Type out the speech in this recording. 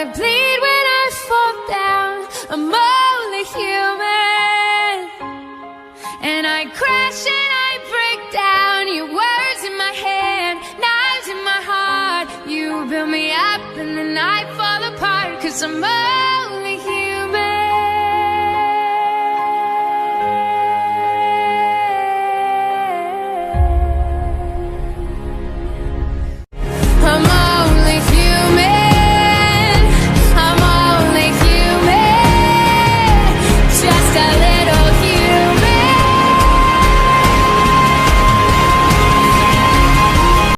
I bleed when I fall down. I'm only human. And I crash and I break down. Your words in my hand, knives in my heart. You build me up and then I fall apart. 'Cause I'm